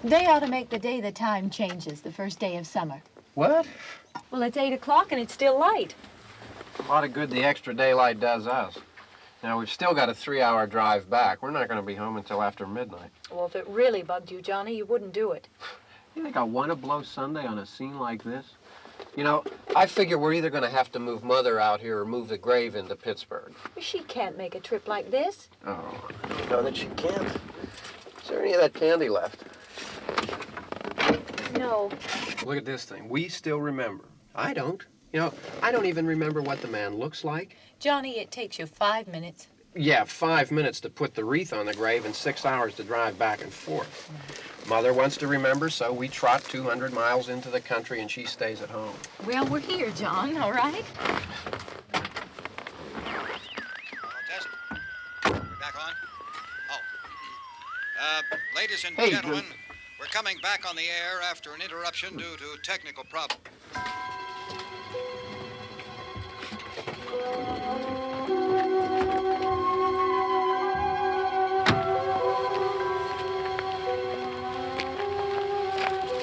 They ought to make the day the time changes, the first day of summer. What? Well, it's 8 o'clock and it's still light. A lot of good the extra daylight does us. Now, we've still got a 3-hour drive back. We're not going to be home until after midnight. Well, if it really bugged you, Johnny, you wouldn't do it. You think I want to blow Sunday on a scene like this? You know, I figure we're either going to have to move Mother out here or move the grave into Pittsburgh. She can't make a trip like this. Oh, you know that she can't. Is there any of that candy left? No. Look at this thing. We still remember. I don't. You know, I don't even remember what the man looks like. Johnny, it takes you 5 minutes. Yeah, 5 minutes to put the wreath on the grave and 6 hours to drive back and forth. Mother wants to remember, so we trot 200 miles into the country and she stays at home. Well, we're here, John, all right? Test. We're back on? Oh. Ladies and gentlemen, we're coming back on the air after an interruption due to technical problems.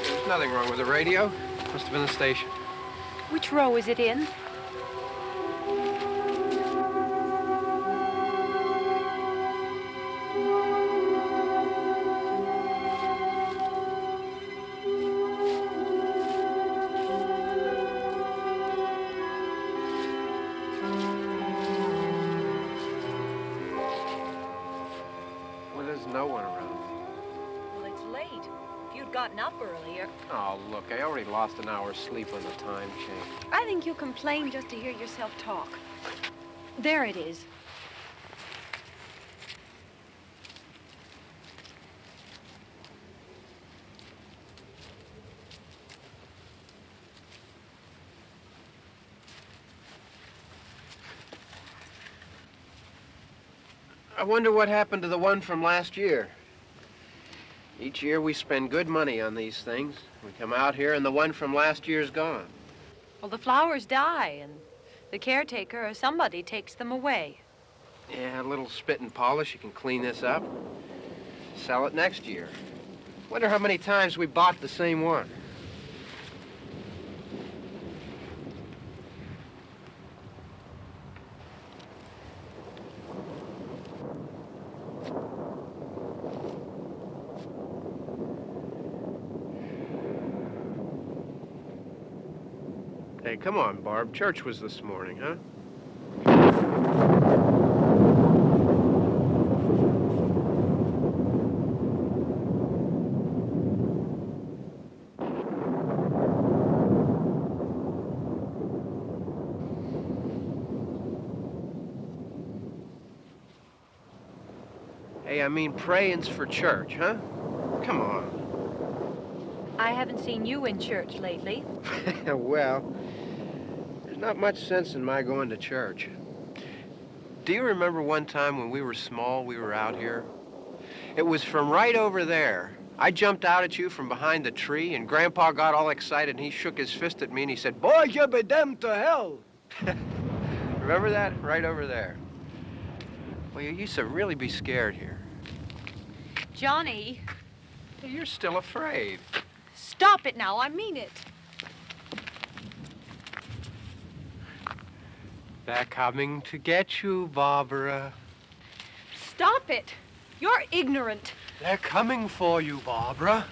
There's nothing wrong with the radio. Must have been the station. Which row is it in? No one around. Well, it's late. If you'd gotten up earlier. Oh, look, I already lost an hour's sleep on the time change. I think you complain just to hear yourself talk. There it is. I wonder what happened to the one from last year. Each year we spend good money on these things. We come out here and the one from last year's gone. Well, the flowers die and the caretaker or somebody takes them away. Yeah, a little spit and polish, you can clean this up. Sell it next year. Wonder how many times we bought the same one. Hey, come on, Barb. Church was this morning, huh? Hey, I mean, praying's for church, huh? Come on. I haven't seen you in church lately. Well, there's not much sense in my going to church. Do you remember one time when we were small, we were out here? It was from right over there, I jumped out at you from behind the tree, and Grandpa got all excited, and he shook his fist at me, and he said, "Boys, you'll be damned to hell." Remember that? Right over there. Well, you used to really be scared here. Johnny, Hey, you're still afraid. stop it now. I mean it. They're coming to get you, Barbara. Stop it. You're ignorant. They're coming for you, Barbara.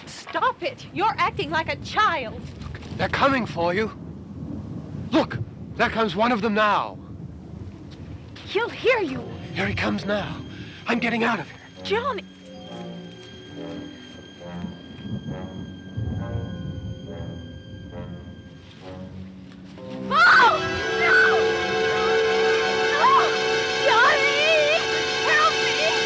Stop it. You're acting like a child. They're coming for you. Look, there comes one of them now. He'll hear you. Here he comes now. I'm getting out of here. Johnny. Oh! No! No! Johnny! Help me!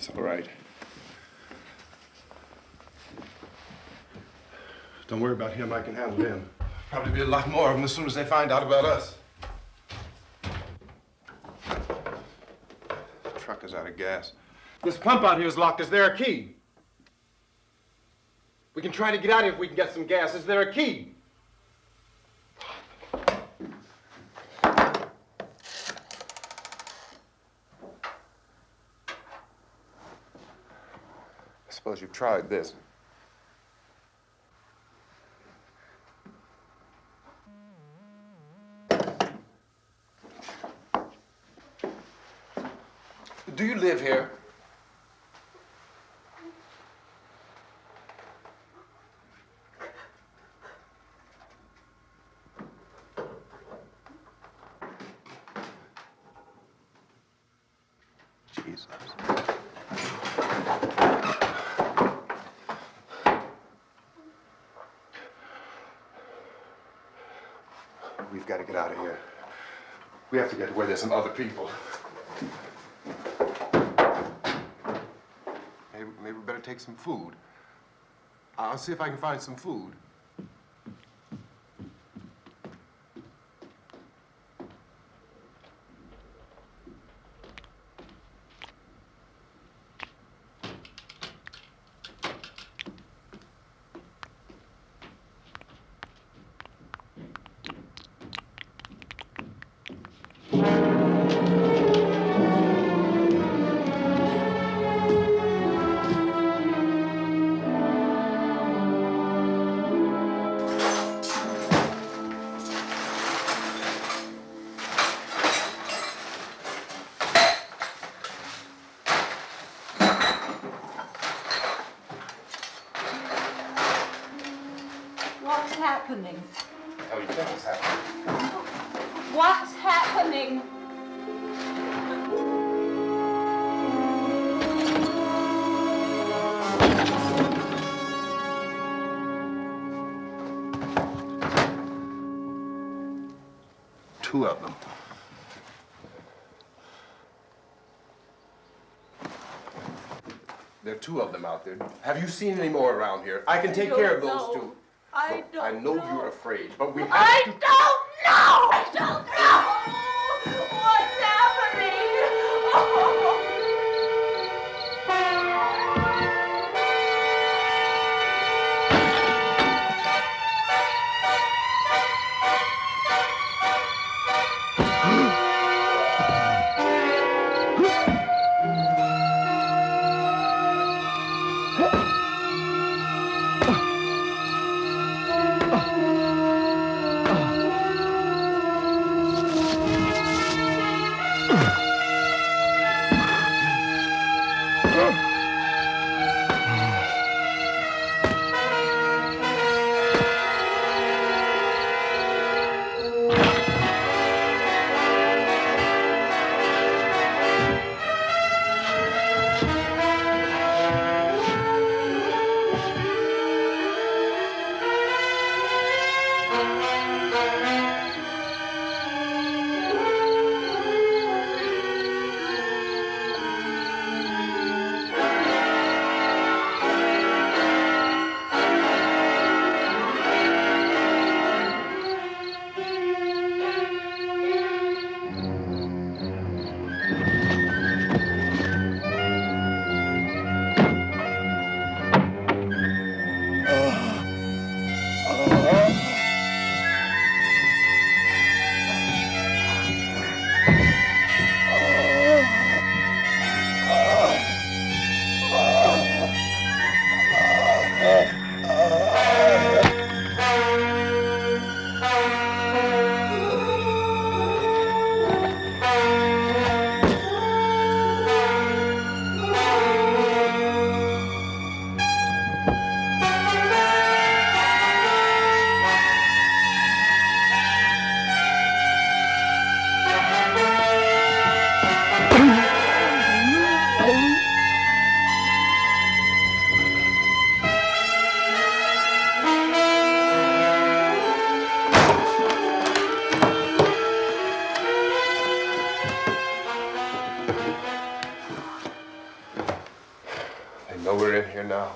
It's all right. Don't worry about him. I can handle him. Probably be a lot more of them as soon as they find out about us. The truck is out of gas. This pump out here is locked. Is there a key? We can try to get out of here if we can get some gas. Is there a key? I suppose you've tried this. Do you live here? Jesus. We've got to get out of here. We have to get to where there's some other people. Maybe we better take some food. I'll see if I can find some food. What's happening? How do you think it's happening? What's happening? Two of them. There are two of them out there. Have you seen any more around here? I can take care of those two. I don't I know you're afraid, but we have I to... don't know! I don't know! What's happening? Oh. here now.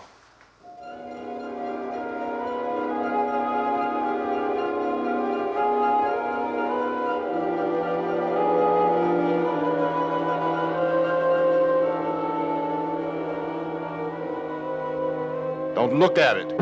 Don't look at it.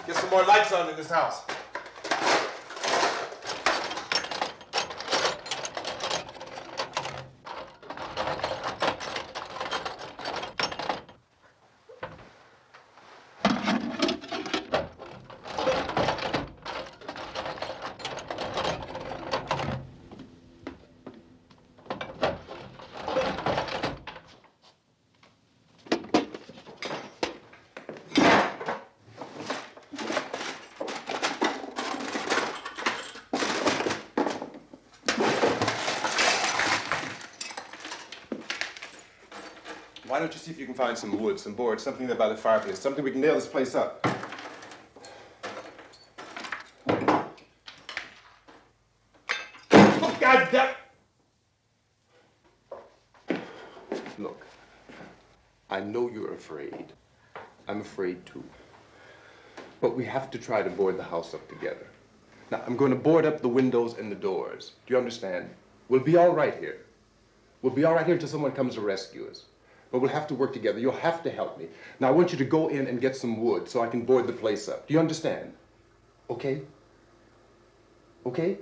Get some more lights on in this house. Why don't you see if you can find some wood, some boards, something there by the fireplace, something we can nail this place up. Oh, God damn! Look, I know you're afraid. I'm afraid too. But we have to try to board the house up together. Now, I'm going to board up the windows and the doors. Do you understand? We'll be all right here. We'll be all right here until someone comes to rescue us. But we'll have to work together. You'll have to help me. Now, I want you to go in and get some wood so I can board the place up. Do you understand? Okay? Okay?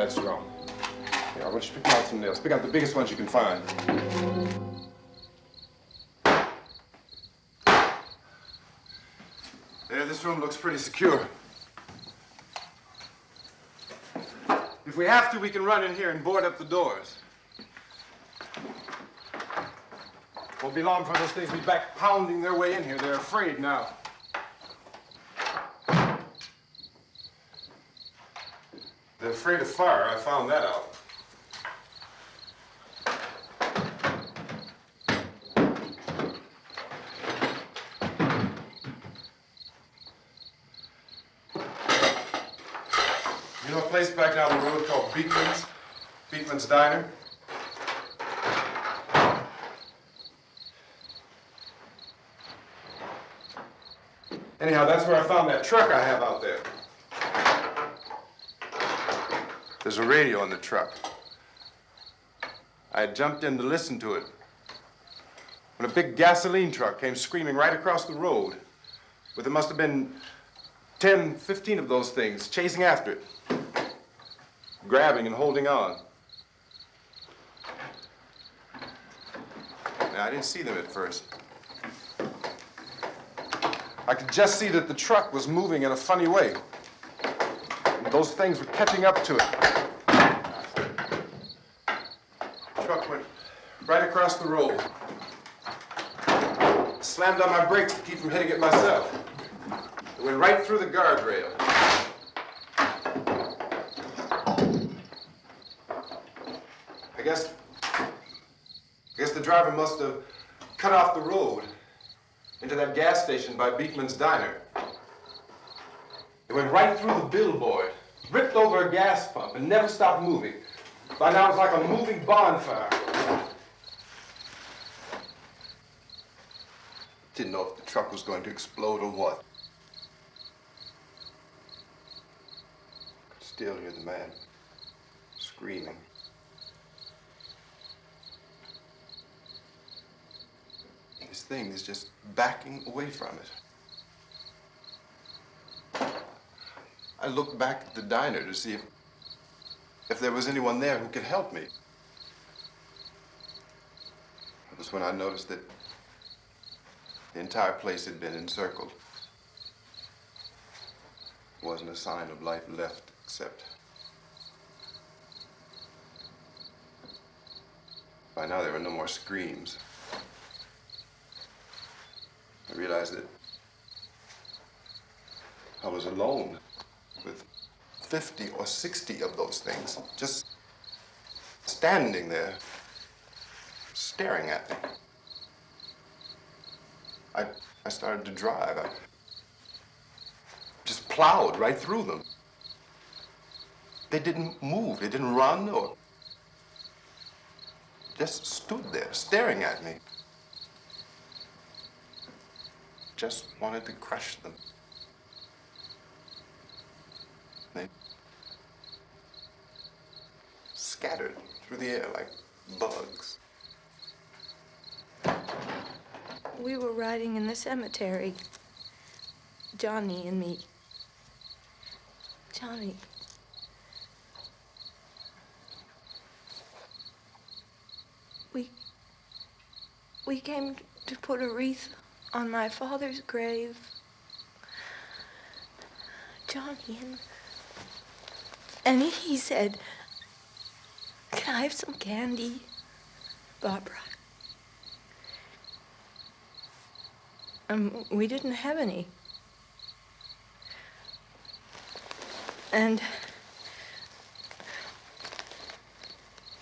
that strong. Here, I want you to pick out some nails. Pick out the biggest ones you can find. There, this room looks pretty secure. If we have to, we can run in here and board up the doors. Won't be long for those things to be back pounding their way in here. They're afraid now. They're afraid of fire. I found that out. You know a place back down the road called Beekman's? Beekman's Diner? Anyhow, that's where I found that truck I have out there. There's a radio in the truck. I had jumped in to listen to it when a big gasoline truck came screaming right across the road with there must have been 10, 15 of those things chasing after it, grabbing and holding on. Now, I didn't see them at first. I could just see that the truck was moving in a funny way. And those things were catching up to it. The truck went right across the road. Slammed on my brakes to keep from hitting it myself. It went right through the guardrail. I guess the driver must have cut off the road into that gas station by Beekman's Diner. It went right through the billboard, ripped over a gas pump, and never stopped moving. By now, it's like a moving bonfire. Didn't know if the truck was going to explode or what. Could still hear the man screaming. This thing is just backing away from it. I looked back at the diner to see if there was anyone there who could help me. It was when I noticed that the entire place had been encircled. There wasn't a sign of life left except by now there were no more screams. I realized that I was alone with 50 or 60 of those things, just standing there, staring at me. I started to drive. I just plowed right through them. They didn't move, they didn't run or just stood there, staring at me. Just wanted to crush them. They scattered through the air like bugs. We were riding in the cemetery, Johnny and me. Johnny. We came to put a wreath on my father's grave. Johnny, and he said, "Can I have some candy, Barbara?" We didn't have any. And,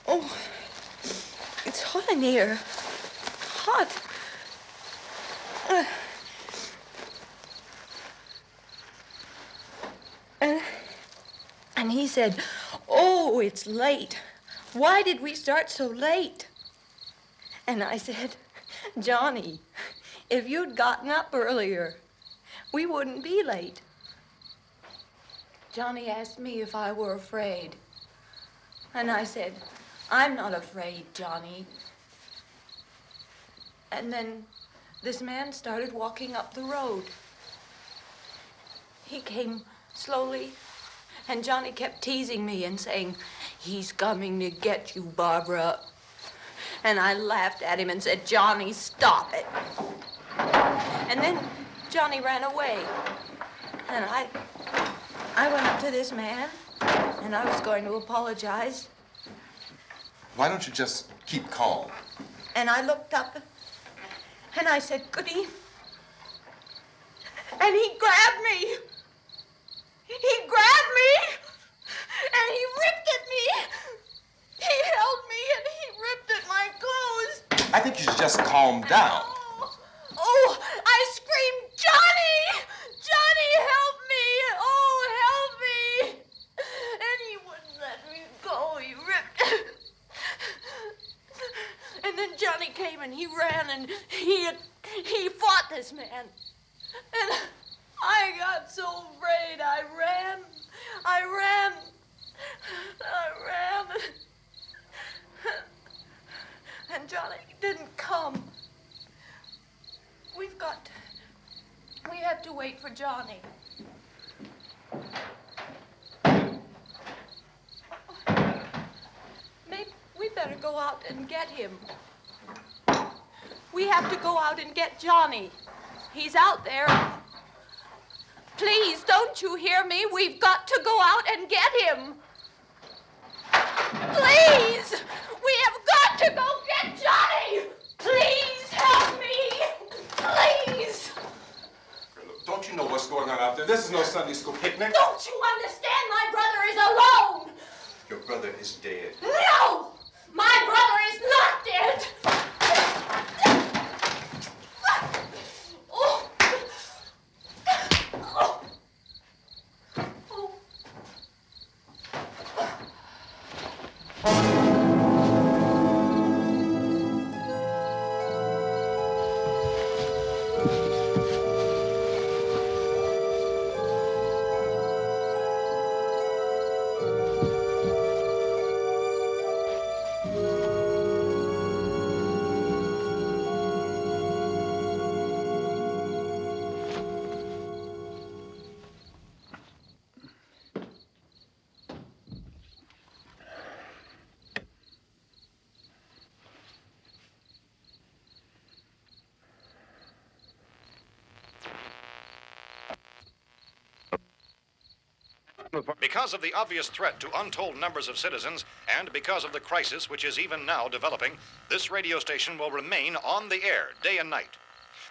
oh, it's hot in here. Hot. And he said, "Oh, it's late. Why did we start so late?" And I said, "Johnny, if you'd gotten up earlier, we wouldn't be late." Johnny asked me if I were afraid. And I said, "I'm not afraid, Johnny." And then this man started walking up the road. He came slowly And Johnny kept teasing me and saying, "He's coming to get you, Barbara." And I laughed at him and said, "Johnny, stop it." And then Johnny ran away. And I went up to this man, and I was going to apologize. Why don't you just keep calm? And I looked up, and I said, "Goody." And he grabbed me. He grabbed me, and he ripped at me. He held me, and he ripped at my clothes. I think you should just calm down. Oh, I screamed, "Johnny! Johnny, help me! Oh, help me!" And he wouldn't let me go. He ripped. And then Johnny came and he ran and he fought this man. And I got so afraid. I ran. And Johnny didn't come. We have to wait for Johnny. Maybe we better go out and get him. We have to go out and get Johnny. He's out there. Please, don't you hear me? We've got to go out and get him. Please! We have got to go get Johnny! Please help me! Please! Look, don't you know what's going on out there? This is no Sunday school picnic. Don't you understand? My brother is alone! Your brother is dead. No! My brother is not dead! Oh. Oh. Oh. Because of the obvious threat to untold numbers of citizens, and because of the crisis which is even now developing, this radio station will remain on the air day and night.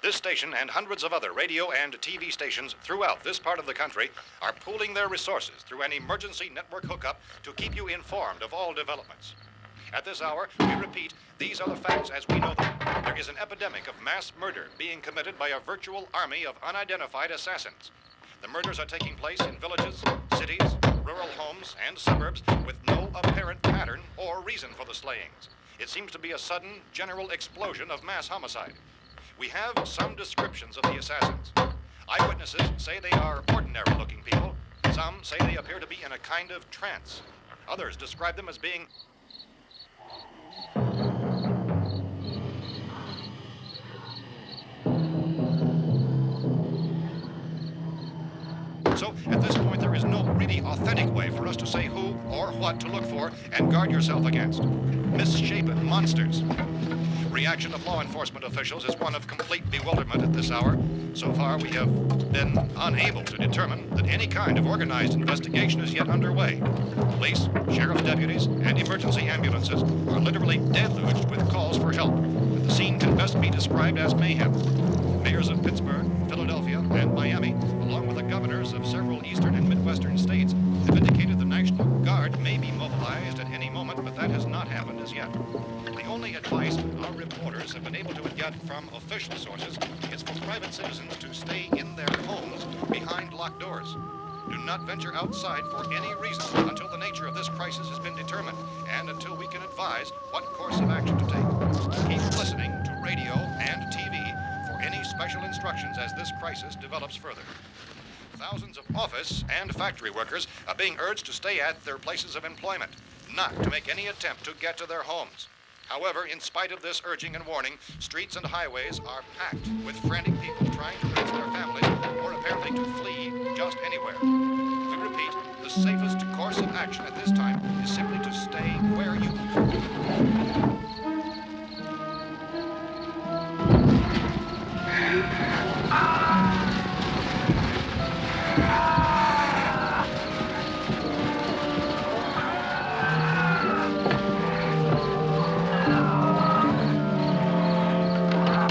This station and hundreds of other radio and TV stations throughout this part of the country are pooling their resources through an emergency network hookup to keep you informed of all developments. At this hour, we repeat, these are the facts as we know them. There is an epidemic of mass murder being committed by a virtual army of unidentified assassins. The murders are taking place in villages, cities, rural homes, and suburbs with no apparent pattern or reason for the slayings. It seems to be a sudden, general explosion of mass homicide. We have some descriptions of the assassins. Eyewitnesses say they are ordinary-looking people. Some say they appear to be in a kind of trance. Others describe them as being So, at this point, there is no really authentic way for us to say who or what to look for and guard yourself against. Misshapen monsters. Reaction of law enforcement officials is one of complete bewilderment at this hour. So far, we have been unable to determine that any kind of organized investigation is yet underway. Police, sheriff's deputies, and emergency ambulances are literally deluged with calls for help. The scene can best be described as mayhem. Mayors of Pittsburgh, Philadelphia, and Miami, along with the governors of several eastern and midwestern states, have indicated the National Guard may be mobilized at any moment, but that has not happened as yet. The only advice our reporters have been able to get from official sources is for private citizens to stay in their homes behind locked doors. Do not venture outside for any reason until the nature of this crisis has been determined and until we can advise what course of action to take. Keep listening to radio and TV for any special instructions as this crisis develops further. Thousands of office and factory workers are being urged to stay at their places of employment, not to make any attempt to get to their homes. However, in spite of this urging and warning, streets and highways are packed with frantic people trying to reach their families or apparently to flee just anywhere. We repeat, the safest action at this time is simply to stay where you...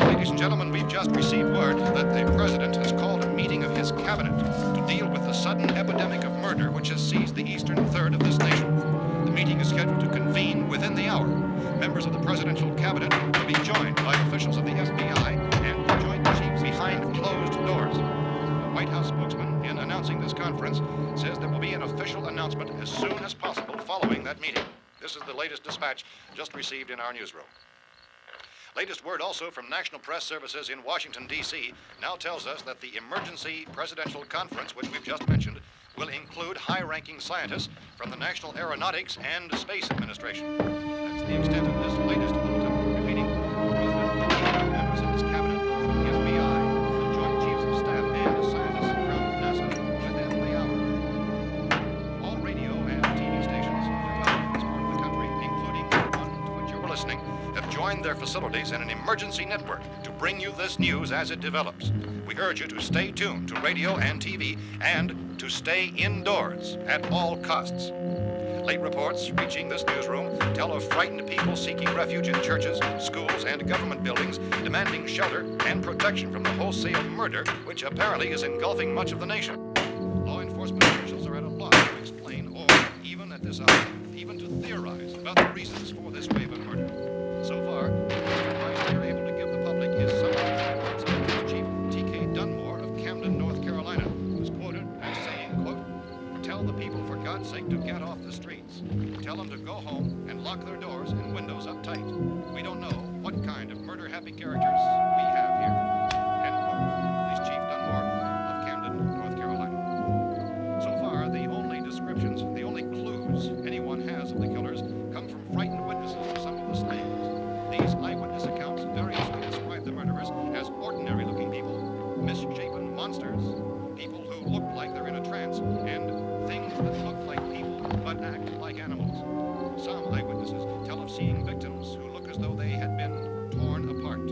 Ladies and gentlemen, we've just received word that the President has called a meeting of his cabinet to deal with the sudden epidemic of murder which has seized the eastern third of this nation. The meeting is scheduled to convene within the hour. Members of the presidential cabinet will be joined by officials of the FBI and the Joint Chiefs behind closed doors. The White House spokesman, in announcing this conference, says there will be an official announcement as soon as possible following that meeting. This is the latest dispatch just received in our newsroom. Latest word also from National Press Services in Washington, D.C. now tells us that the emergency presidential conference, which we've just mentioned, will include high-ranking scientists from the National Aeronautics and Space Administration. That's the extent of this latest bulletin, repeating the President, members of his cabinet, the FBI, the Joint Chiefs of Staff, and scientists from NASA within the hour. All radio and TV stations throughout this part of the country, including the one to which you were listening, have joined their facilities in an emergency network to bring you this news as it develops. We urge you to stay tuned to radio and TV and to stay indoors at all costs. Late reports reaching this newsroom tell of frightened people seeking refuge in churches, schools, and government buildings, demanding shelter and protection from the wholesale murder which apparently is engulfing much of the nation. Law enforcement officials are at a loss to explain or, even at this hour, even to theorize about the reasons for this wave of murder. So far, the advice they are able to give the public is some of the words of Police Chief T.K. Dunmore of Camden, North Carolina, who is quoted as saying, quote, "Tell the people, for God's sake, to get off the streets. Tell them to go home and lock their doors and windows up tight. We don't know what kind of murder-happy characters we have here." End quote. Police Chief Dunmore of Camden, North Carolina. So far, the only descriptions, the only clues anyone has of the killers come from frightened witnesses of some of the slayings. These eyewitness accounts variously describe the murderers as ordinary-looking people, misshapen monsters, people who look like they're in a trance, and things that look like people but act like animals. Some eyewitnesses tell of seeing victims who look as though they had been torn apart.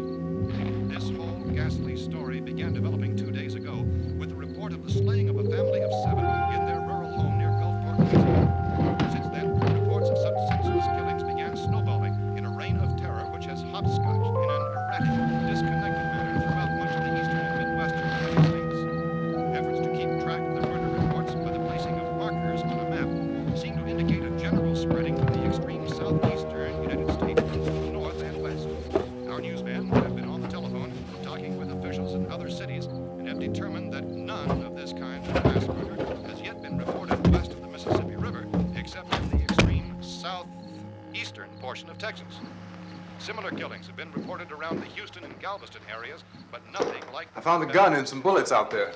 This whole ghastly story began developing 2 days ago with the report of the slaying of a family of 7 in their rural home near Gulfport, Louisiana. Since then, reports of such senseless killings began snowballing in a reign of terror which has hopscotched in an erratic, disconnected manner throughout much of the eastern and midwestern United States. Efforts to keep track of the murder reports by the placing of markers on a map seem to indicate a general spreading of the extreme southeastern United States to the north and west. Our newsmen have been on the telephone talking with officials in other cities and have determined that none of this kind of mass murder has yet been reported west of the Mississippi River, except in the extreme southeastern portion of Texas. Similar killings have been reported around the Houston and Galveston areas, but nothing like... I found a gun and some bullets out there.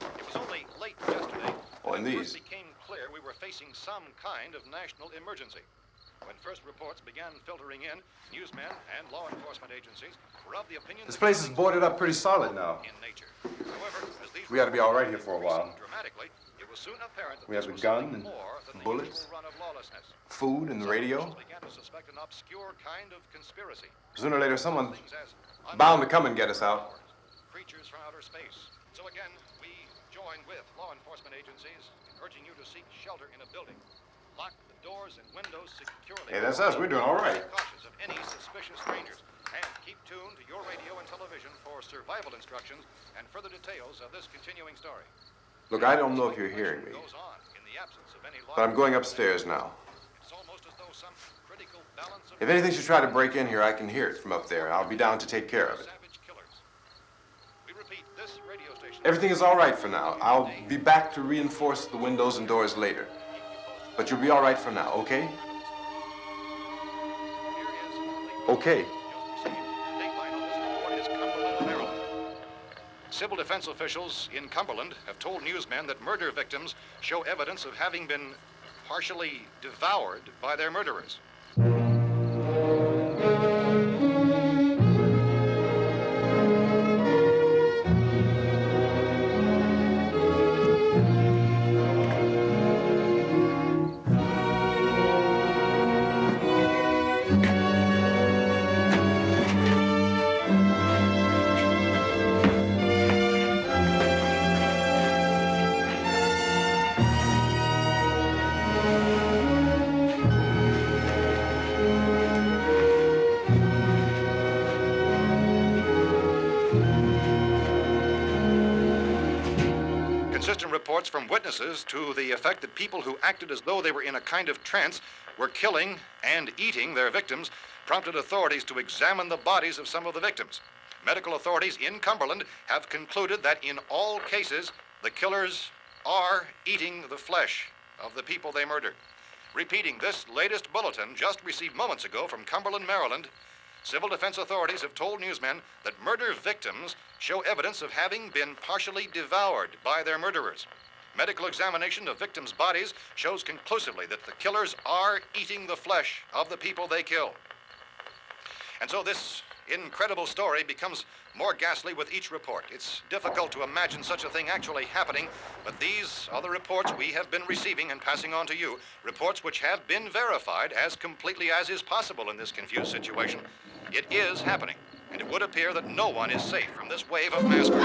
It was only late yesterday Oh, and that it these. first became clear we were facing some kind of national emergency. When first reports began filtering in, newsmen and law enforcement agencies were of the opinion This that place is killings boarded were up pretty solid now. in nature. However, as these We ought to be all right here reports for a while. increased dramatically, it was soon apparent that We have this the was gun something and more than the bullets, usual run of lawlessness. food and the Some radio. officials began to suspect an obscure kind of conspiracy. Sooner or later, someone Things as bound to come and get us out. creatures from outer space. So again, we join with law enforcement agencies in urging you to seek shelter in a building. Lock the doors and windows securely. Hey, that's us. We're doing all right. Be cautious of any suspicious strangers. And keep tuned to your radio and television for survival instructions and further details of this continuing story. Look, I don't know if you're hearing me, Goes on in the absence of any but I'm going upstairs now. It's almost as though some critical balance of If anything should try to break in here, I can hear it from up there, and I'll be down to take care of it. savage killers. We repeat, this radio station. Everything is all right for now. I'll be back to reinforce the windows and doors later. But you'll be all right for now, okay? Okay. Civil defense officials in Cumberland have told newsmen that murder victims show evidence of having been partially devoured by their murderers. Consistent reports from witnesses to the effect that people who acted as though they were in a kind of trance were killing and eating their victims prompted authorities to examine the bodies of some of the victims. Medical authorities in Cumberland have concluded that in all cases, the killers are eating the flesh of the people they murdered. Repeating this latest bulletin just received moments ago from Cumberland, Maryland, civil defense authorities have told newsmen that murder victims show evidence of having been partially devoured by their murderers. Medical examination of victims' bodies shows conclusively that the killers are eating the flesh of the people they kill. And so this incredible story becomes more ghastly with each report. It's difficult to imagine such a thing actually happening, but these are the reports we have been receiving and passing on to you, reports which have been verified as completely as is possible in this confused situation. It is happening, and it would appear that no one is safe from this wave of mass murder.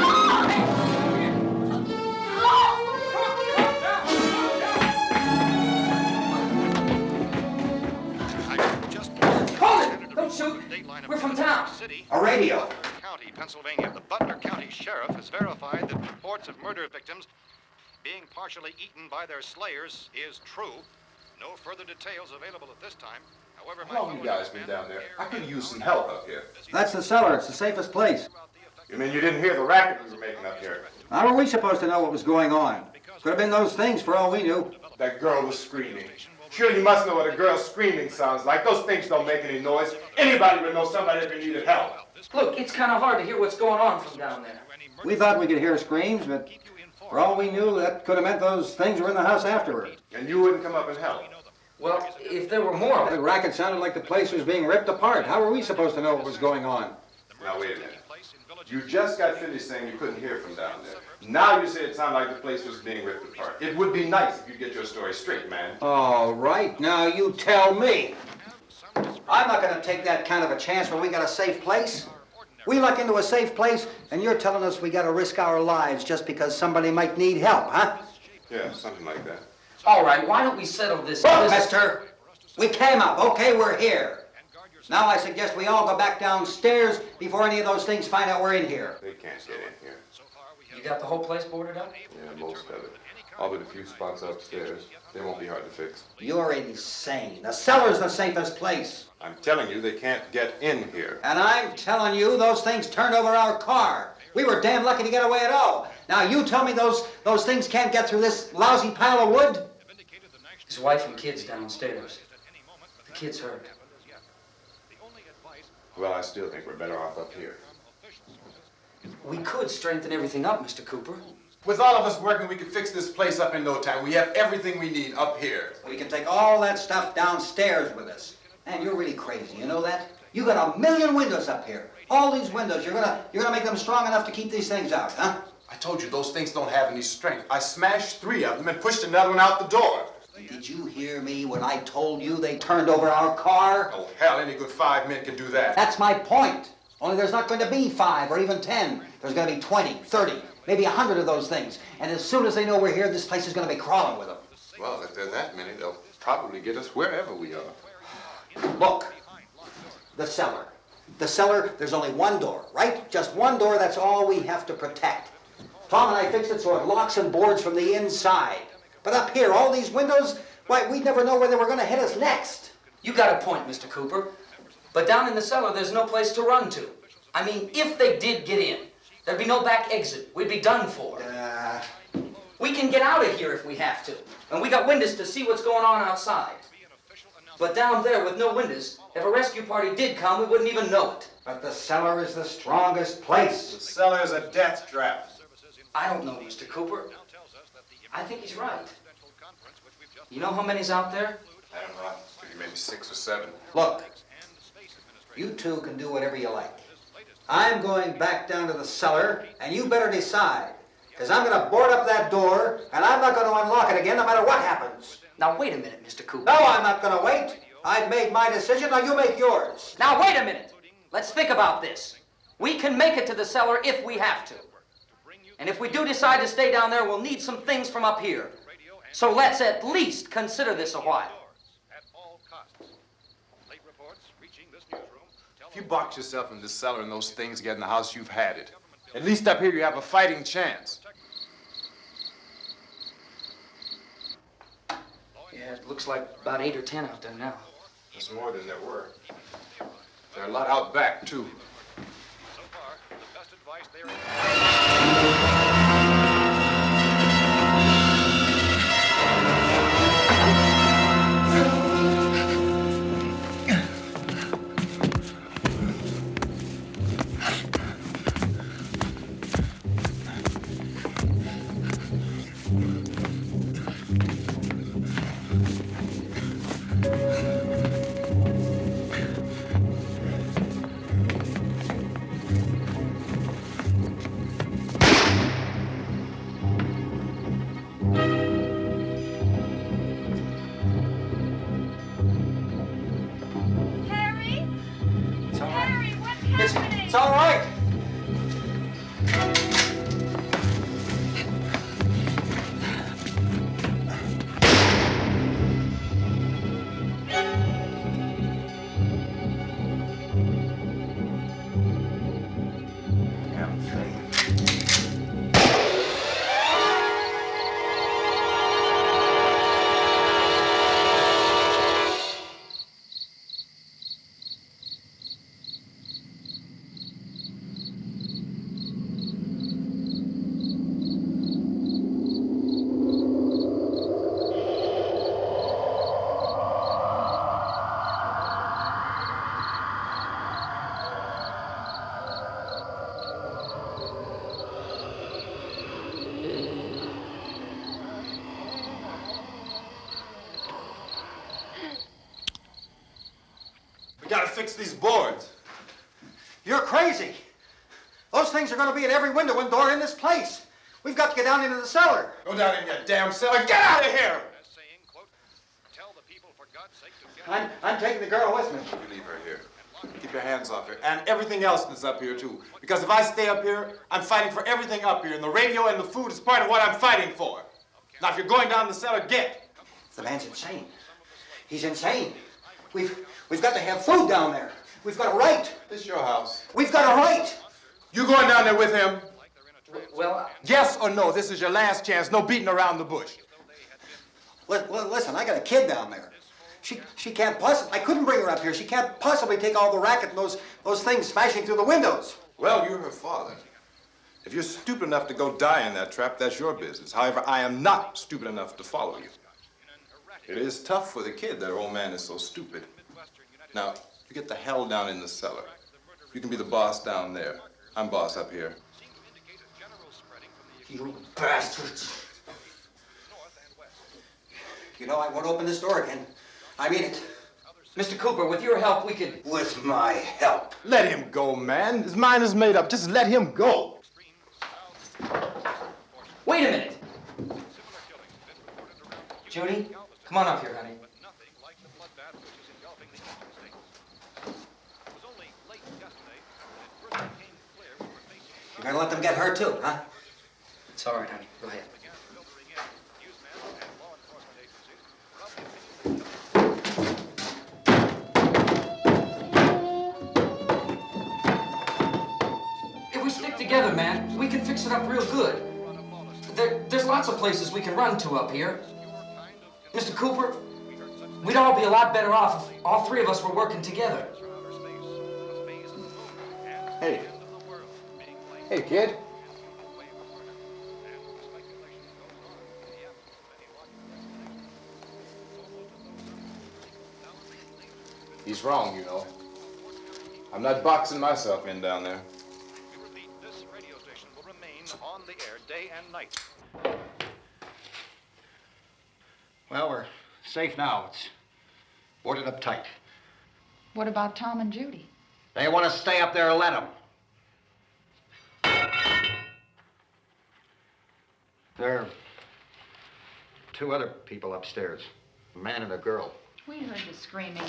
Don't shoot. We're from town. A radio. County, Pennsylvania. The Butler County Sheriff has verified that reports of murder victims being partially eaten by their slayers is true. No further details available at this time. However, How long have you guys been down there? I could use some help up here. That's the cellar. It's the safest place. You mean you didn't hear the racket we were making up here? How were we supposed to know what was going on? Could have been those things for all we knew. That girl was screaming. Sure, you must know what a girl screaming sounds like. Those things don't make any noise. Anybody would know somebody ever needed help. Look, it's kind of hard to hear what's going on from down there. We thought we could hear screams, but for all we knew, that could have meant those things were in the house afterward. And you wouldn't come up and help? Well, if there were more of The them. racket sounded like the place was being ripped apart. How were we supposed to know what was going on? Now, wait a minute. You just got finished saying you couldn't hear from down there. Now you say it sounded like the place was being ripped apart. It would be nice if you'd get your story straight, man. All right, now you tell me. I'm not going to take that kind of a chance when we got a safe place. We luck into a safe place, and you're telling us we got to risk our lives just because somebody might need help, huh? Yeah, something like that. All right, why don't we settle this? Look, mister, we came up. Okay, we're here. Now I suggest we all go back downstairs before any of those things find out we're in here. They can't get in here. You got the whole place boarded up? Yeah, most of it. All but a few spots upstairs. They won't be hard to fix. You're insane. The cellar's the safest place. I'm telling you, they can't get in here. And I'm telling you, those things turned over our car. We were damn lucky to get away at all. Now you tell me those things can't get through this lousy pile of wood? His wife and kids downstairs. The kid's hurt. Well, I still think we're better off up here. We could strengthen everything up, Mr. Cooper. With all of us working, we could fix this place up in no time. We have everything we need up here. We can take all that stuff downstairs with us. Man, you're really crazy, you know that? You got 1,000,000 windows up here. All these windows, you're gonna make them strong enough to keep these things out, huh? I told you those things don't have any strength. I smashed 3 of them and pushed another one out the door. Did you hear me when I told you they turned over our car? Oh, hell, any good 5 men can do that. That's my point. Only there's not going to be 5 or even 10. There's going to be 20, 30, maybe 100 of those things. And as soon as they know we're here, this place is going to be crawling with them. Well, if there are that many, they'll probably get us wherever we are. Look, the cellar. The cellar, there's only one door, right? Just one door, that's all we have to protect. Tom and I fixed it so it locks and boards from the inside. But up here, all these windows, why, we'd never know where they were going to hit us next. You got a point, Mr. Cooper. But down in the cellar, there's no place to run to. I mean, if they did get in, there'd be no back exit. We'd be done for. We can get out of here if we have to. And we got windows to see what's going on outside. But down there with no windows, if a rescue party did come, we wouldn't even know it. But the cellar is the strongest place. The cellar's a death trap. I don't know, Mr. Cooper. I think he's right. You know how many's out there? I don't know. Maybe 6 or 7. Look, you two can do whatever you like. I'm going back down to the cellar, and you better decide. Because I'm going to board up that door, and I'm not going to unlock it again no matter what happens. Now, wait a minute, Mr. Cooper. No, I'm not going to wait. I've made my decision, now you make yours. Now, wait a minute. Let's think about this. We can make it to the cellar if we have to. And if we do decide to stay down there, we'll need some things from up here. So let's at least consider this a while. If you box yourself in this cellar and those things get in the house, you've had it. At least up here you have a fighting chance. Yeah, it looks like about 8 or 10 out there now. There's more than there were. There are a lot out back, too. So far, the best advice there Harry? It's all right. Harry, what's happening? It's all right. Damn thing. We gotta fix these boards. You're crazy. Those things are going to be at every window and door in this place. We've got to get down into the cellar. Go down in your damn cellar. Get out of here! as saying, quote, tell the people for God's sake to get I'm taking the girl with me. You leave her here. Keep your hands off her. And everything else that's up here, too. Because if I stay up here, I'm fighting for everything up here. And the radio and the food is part of what I'm fighting for. Now, if you're going down the cellar, get. The man's insane. He's insane. We've got to have food down there. We've got a right. This is your house. We've got a right. You going down there with him? Well, Yes or no? This is your last chance. No beating around the bush. Listen, I got a kid down there. She can't possibly. I couldn't bring her up here. She can't possibly take all the racket and those things smashing through the windows. Well, you're her father. If you're stupid enough to go die in that trap, that's your business. However, I am not stupid enough to follow you. It is tough for the kid that old man is so stupid. Now, you get the hell down in the cellar. You can be the boss down there. I'm boss up here. You bastards. You know, I won't open this door again. I mean it. Mr. Cooper, with your help, we could... With my help. Let him go, man. His mind is made up. Just let him go. Wait a minute. Judy, come on up here, honey. You're gonna let them get hurt too, huh? It's all right, honey. Go ahead. If we stick together, man, we can fix it up real good. There's lots of places we can run to up here. Mr. Cooper, we'd all be a lot better off if all three of us were working together. Hey. Hey, kid. He's wrong, you know. I'm not boxing myself in down there. We repeat, this radio station will remain on the air day and night. Well, we're safe now. It's boarded up tight. What about Tom and Judy? They want to stay up there, let them. There are two other people upstairs, a man and a girl. We heard the screaming.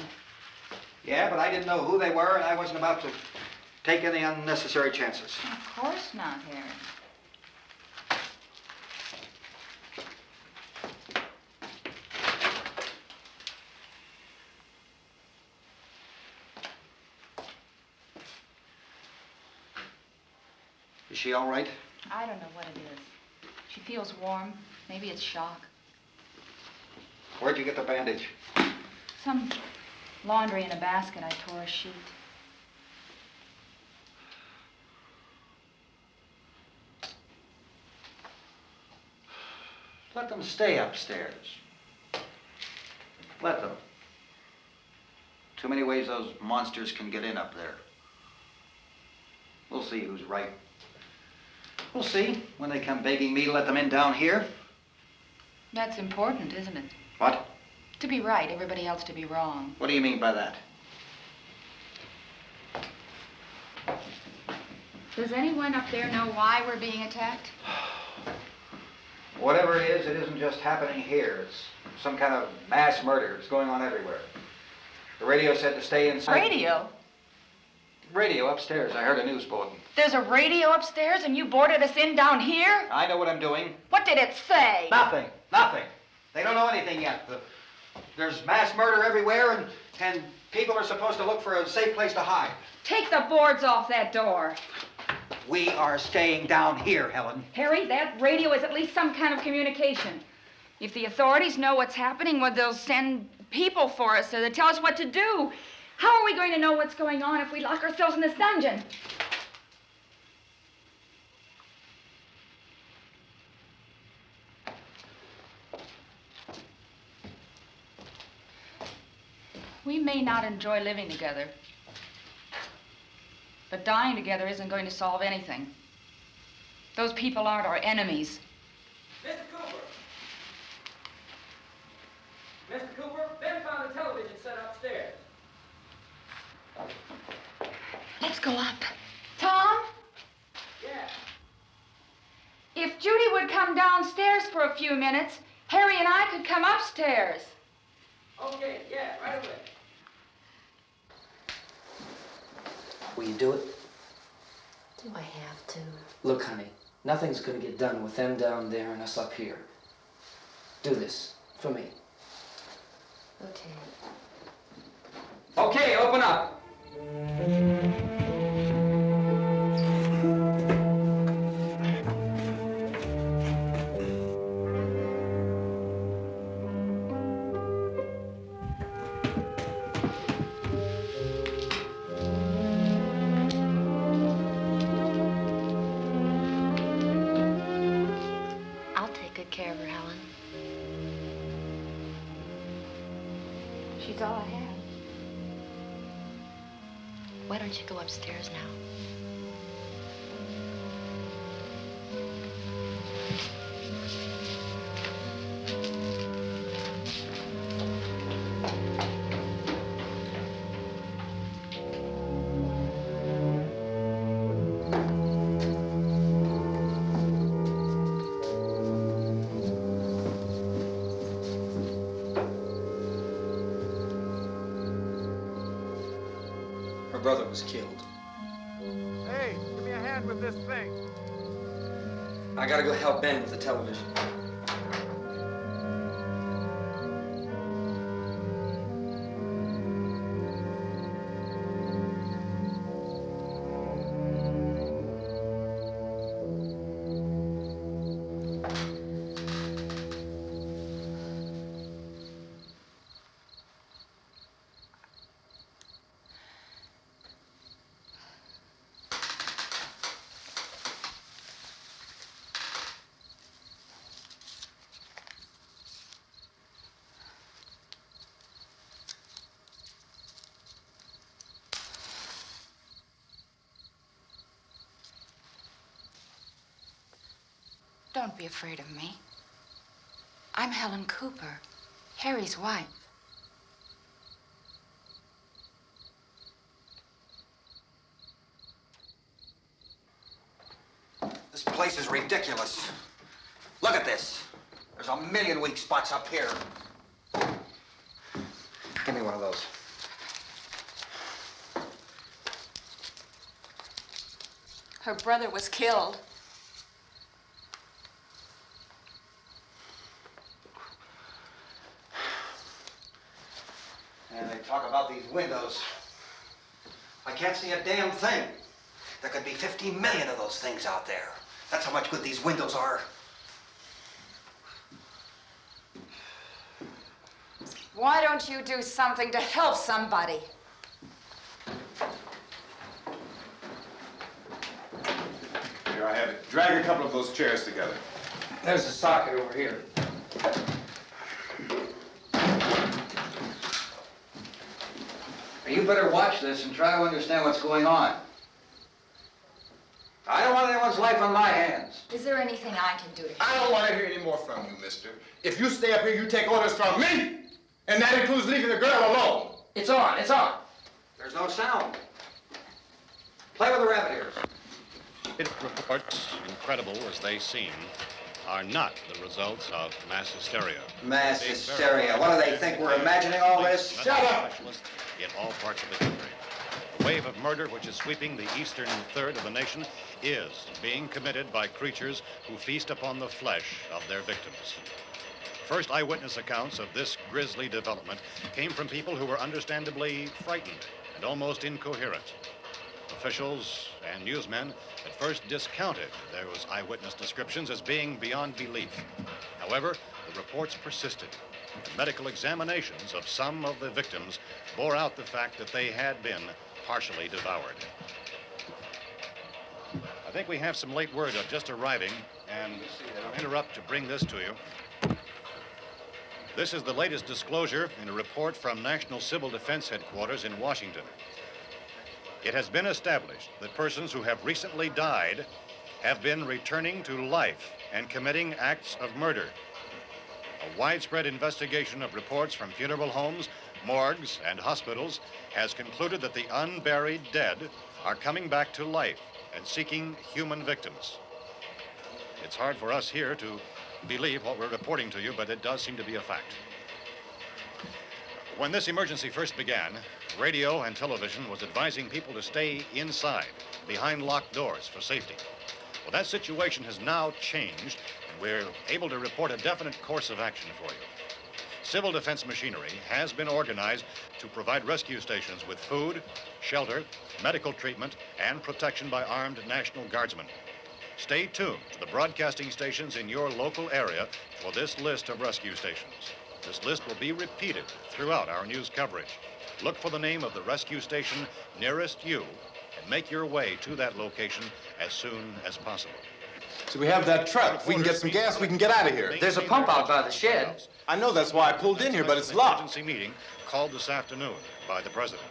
Yeah, but I didn't know who they were, and I wasn't about to take any unnecessary chances. Of course not, Harry. Is she all right? I don't know what it is. She feels warm. Maybe it's shock. Where'd you get the bandage? Some laundry in a basket. I tore a sheet. Let them stay upstairs. Let them. Too many ways those monsters can get in up there. We'll see who's right. We'll see when they come begging me to let them in down here. That's important, isn't it? What? To be right, everybody else to be wrong. What do you mean by that? Does anyone up there know why we're being attacked? Whatever it isn't just happening here. It's some kind of mass murder. It's going on everywhere. The radio said to stay inside. Radio? Radio upstairs. I heard a news bulletin. There's a radio upstairs and you boarded us in down here? I know what I'm doing. What did it say? Nothing. Nothing. They don't know anything yet. There's mass murder everywhere and people are supposed to look for a safe place to hide. Take the boards off that door. We are staying down here, Helen. Harry, that radio is at least some kind of communication. If the authorities know what's happening, well, they'll send people for us so they'll tell us what to do. How are we going to know what's going on if we lock ourselves in this dungeon? We may not enjoy living together, but dying together isn't going to solve anything. Those people aren't our enemies. Mr. Cooper! Mr. Cooper, Ben found the television set upstairs. Let's go up. Tom? Yeah. If Judy would come downstairs for a few minutes, Harry and I could come upstairs. Okay, yeah, right away. Will you do it? Do I have to? Look, honey, nothing's gonna get done with them down there and us up here. Do this for me. Okay. Okay, open up. I'll take good care of her, Helen. She's all I have. Why don't you go upstairs now? Her brother was killed. Hey, give me a hand with this thing. I gotta go help Ben with the television. Don't be afraid of me. I'm Helen Cooper, Harry's wife. This place is ridiculous. Look at this. There's a million weak spots up here. Give me one of those. Her brother was killed. And they talk about these windows. I can't see a damn thing. There could be 15 million of those things out there. That's how much good these windows are. Why don't you do something to help somebody? Here I have it. Drag a couple of those chairs together. There's the socket over here. You better watch this and try to understand what's going on. I don't want anyone's life on my hands. Is there anything I can do to help? I don't want to hear any more from you, mister. If you stay up here, you take orders from me. And that includes leaving the girl alone. It's on, it's on. There's no sound. Play with the rabbit ears. Reports, incredible as they seem, are not the results of mass hysteria. Mass hysteria. What do they think? We're imagining all this? Shut up! In all parts of the country. The wave of murder which is sweeping the eastern third of the nation is being committed by creatures who feast upon the flesh of their victims. First eyewitness accounts of this grisly development came from people who were understandably frightened and almost incoherent. Officials and newsmen at first discounted those eyewitness descriptions as being beyond belief. However, the reports persisted. The medical examinations of some of the victims bore out the fact that they had been partially devoured. I think we have some late word just arriving, and I'll interrupt to bring this to you. This is the latest disclosure in a report from National Civil Defense Headquarters in Washington. It has been established that persons who have recently died have been returning to life and committing acts of murder. A widespread investigation of reports from funeral homes, morgues, and hospitals has concluded that the unburied dead are coming back to life and seeking human victims. It's hard for us here to believe what we're reporting to you, but it does seem to be a fact. When this emergency first began, radio and television was advising people to stay inside, behind locked doors for safety. Well, that situation has now changed, and we're able to report a definite course of action for you. Civil defense machinery has been organized to provide rescue stations with food, shelter, medical treatment, and protection by armed National Guardsmen. Stay tuned to the broadcasting stations in your local area for this list of rescue stations. This list will be repeated throughout our news coverage. Look for the name of the rescue station nearest you and make your way to that location as soon as possible. So we have that truck. If we can get some gas, we can get out of here. There's a pump out by the shed. I know, that's why I pulled in here, but it's locked. Emergency meeting called this afternoon by the president.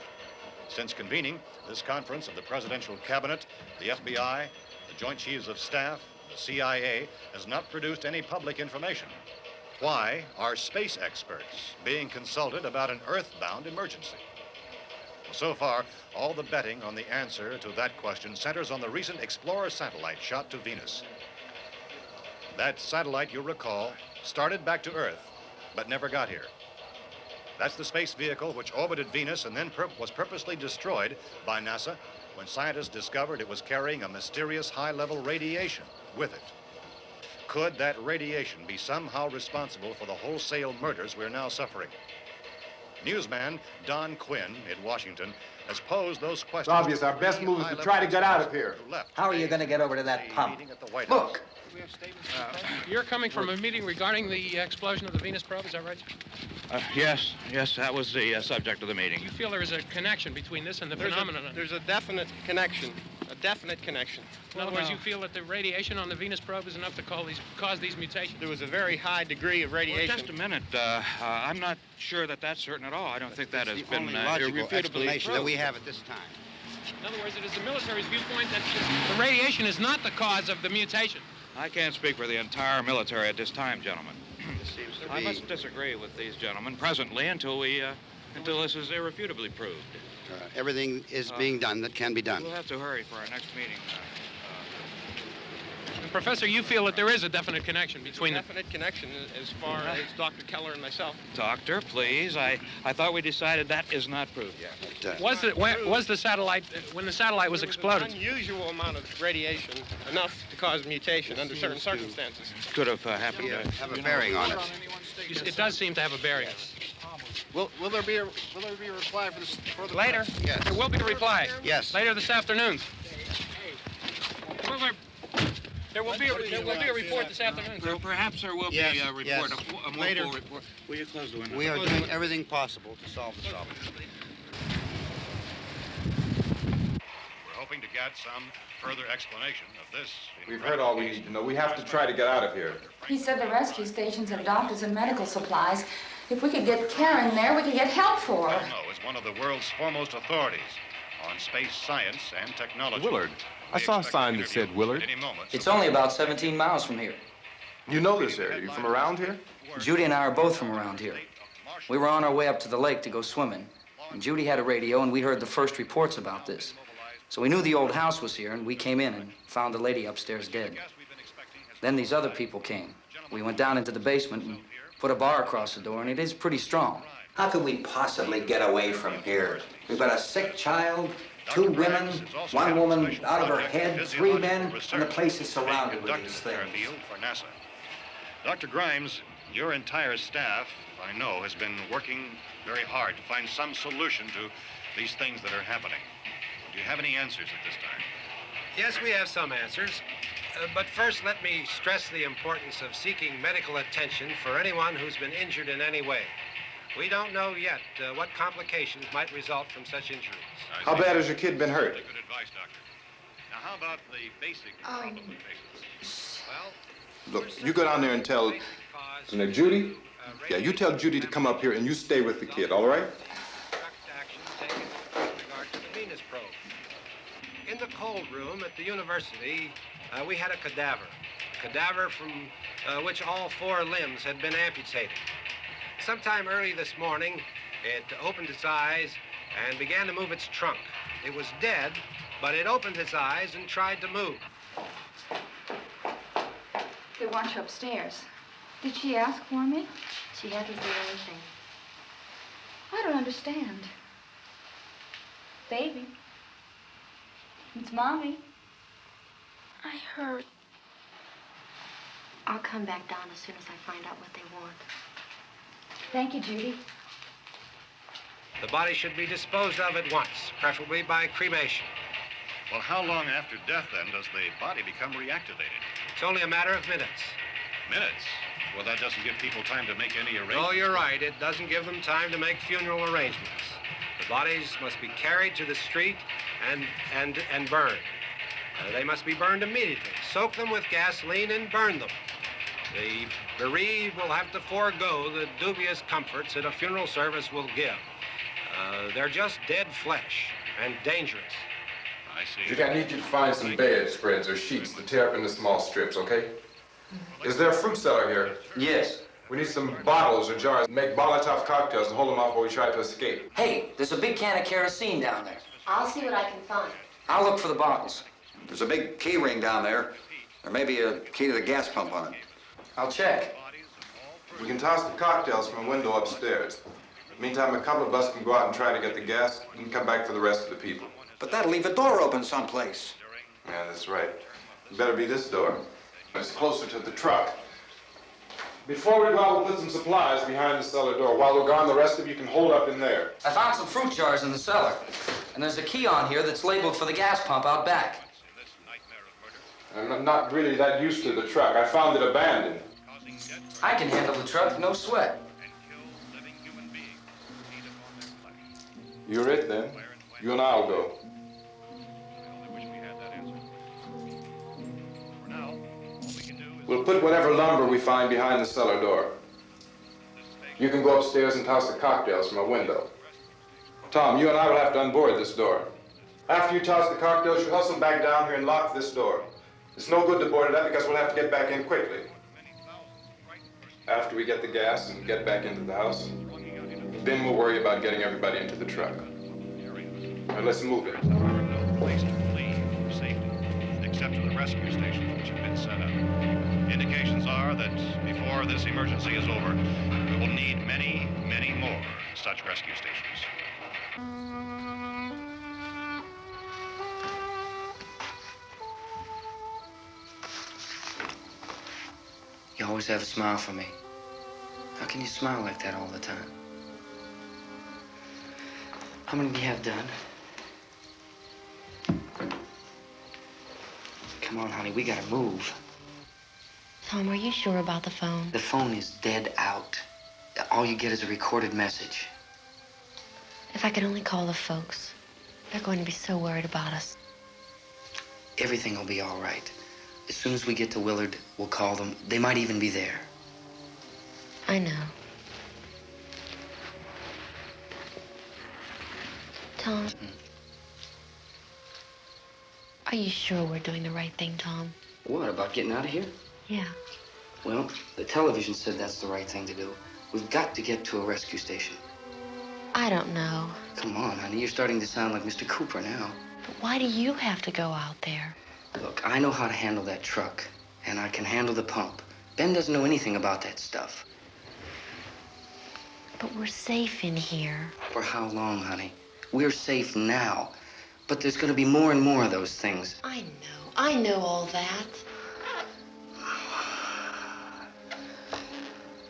Since convening this conference of the presidential cabinet, the FBI, the Joint Chiefs of Staff, the CIA has not produced any public information. Why are space experts being consulted about an earthbound emergency? Well, so far, all the betting on the answer to that question centers on the recent Explorer satellite shot to Venus. That satellite, you'll recall, started back to Earth, but never got here. That's the space vehicle which orbited Venus and then was purposely destroyed by NASA when scientists discovered it was carrying a mysterious high-level radiation with it. Could that radiation be somehow responsible for the wholesale murders we're now suffering? Newsman Don Quinn in Washington has posed those questions. It's obvious our best move is to try to get out of here. How are you going to get over to that pump? Look! You're coming from a meeting regarding the explosion of the Venus probe, is that right? Yes, that was the subject of the meeting. You feel there is a connection between this and the phenomenon? There's a definite connection. In other words, you feel that the radiation on the Venus probe is enough to cause these mutations? There was a very high degree of radiation. Well, just a minute. I'm not sure that that's certain at all. I don't think that has been logical irrefutably explanation that proved. we have at this time. In other words, it is the military's viewpoint that the radiation is not the cause of the mutation. I can't speak for the entire military at this time, gentlemen. This seems to I be... must disagree with these gentlemen presently until this is irrefutably proved. everything is being done that can be done. We'll have to hurry for our next meeting. Professor, you feel that there is a definite connection between them? Definite connection as far as Dr. Keller and myself. Doctor, please. I thought we decided that is not proved yet. But, Was the satellite, when the satellite was exploded? An unusual amount of radiation, enough to cause mutation under certain circumstances. Could have happened. Have a bearing on it. It does seem to have a bearing. Will there be a reply for this further? Later? Yes. There will be a reply. Yes. Later this afternoon. There will be a report this afternoon. Perhaps there will be a report, yes. a more Later. full report. Will you close the window? We are doing everything possible to solve the problem. We're hoping to get some further explanation of this. We've heard all we need to know. We have to try to get out of here. He said the rescue stations have doctors and medical supplies. If we could get care in there, we could get help for her. Romero is one of the world's foremost authorities on space science and technology. Willard. I saw a sign that said Willard. It's only about 17 miles from here. You know this area. You from around here? Judy and I are both from around here. We were on our way up to the lake to go swimming, and Judy had a radio, and we heard the first reports about this. So we knew the old house was here, and we came in and found the lady upstairs dead. Then these other people came. We went down into the basement and put a bar across the door, and it is pretty strong. How could we possibly get away from here? We've got a sick child, 2 women, 1 woman out of her head, 3 men, and the place is surrounded with these things. For NASA. Dr. Grimes, your entire staff, I know, has been working very hard to find some solution to these things that are happening. Do you have any answers at this time? Yes, we have some answers. But first, let me stress the importance of seeking medical attention for anyone who's been injured in any way. We don't know yet what complications might result from such injuries. How bad has your kid been hurt? Good advice, Doctor. Now, how about the basic problem of patients? Well, Look, you go down there and tell... Now, Judy? Yeah, you tell Judy to come up here and you stay with the kid, all right? Action taken with regard to the Venus probe. In the cold room at the university, we had a cadaver from which all 4 limbs had been amputated. Sometime early this morning, it opened its eyes and began to move its trunk. It was dead, but it opened its eyes and tried to move. They want you upstairs. Did she ask for me? She hasn't said anything. I don't understand. Baby. It's Mommy. I heard. I'll come back down as soon as I find out what they want. Thank you, Judy. The body should be disposed of at once, preferably by cremation. well, how long after death, then, does the body become reactivated? It's only a matter of minutes. Minutes? Well, that doesn't give people time to make any arrangements. Oh, you're right. It doesn't give them time to make funeral arrangements. The bodies must be carried to the street and burned. They must be burned immediately. Soak them with gasoline and burn them. The bereaved will have to forego the dubious comforts that a funeral service will give. They're just dead flesh and dangerous. I see. Judy, I need you to find some bedspreads or sheets to tear up into small strips, okay? Is there a fruit cellar here? Yes. We need some bottles or jars to make Molotov cocktails and hold them off while we try to escape. Hey, there's a big can of kerosene down there. I'll see what I can find. I'll look for the bottles. There's a big key ring down there. There may be a key to the gas pump on it. I'll check. We can toss the cocktails from a window upstairs. Meantime, a couple of us can go out and try to get the gas and come back for the rest of the people. But that'll leave a door open someplace. Yeah, that's right. It better be this door. It's closer to the truck. Before we go out, we'll put some supplies behind the cellar door. While we're gone, the rest of you can hold up in there. I found some fruit jars in the cellar. And there's a key on here that's labeled for the gas pump out back. I'm not really that used to the truck. I found it abandoned. I can handle the truck, no sweat. You're it, then. You and I'll go. We'll put whatever lumber we find behind the cellar door. You can go upstairs and toss the cocktails from a window. Tom, you and I will have to unboard this door. After you toss the cocktails, you hustle back down here and lock this door. It's no good to board it up because we'll have to get back in quickly. After we get the gas and get back into the house, then we'll worry about getting everybody into the truck. Now let's move it. No place to flee for safety, except to the rescue stations which have been set up. Indications are that before this emergency is over, we will need many, many more such rescue stations. You always have a smile for me. How can you smile like that all the time? How many do you have done? Come on, honey, we gotta move. Tom, are you sure about the phone? The phone is dead out. All you get is a recorded message. If I could only call the folks. They're going to be so worried about us. Everything will be all right. As soon as we get to Willard, we'll call them. They might even be there. I know. Tom, are you sure we're doing the right thing, Tom? What, about getting out of here? Yeah. Well, the television said that's the right thing to do. We've got to get to a rescue station. I don't know. Come on, honey, you're starting to sound like Mr. Cooper now. But why do you have to go out there? Look, I know how to handle that truck, and I can handle the pump. Ben doesn't know anything about that stuff. But we're safe in here. For how long, honey? We're safe now. But there's going to be more and more of those things. I know all that.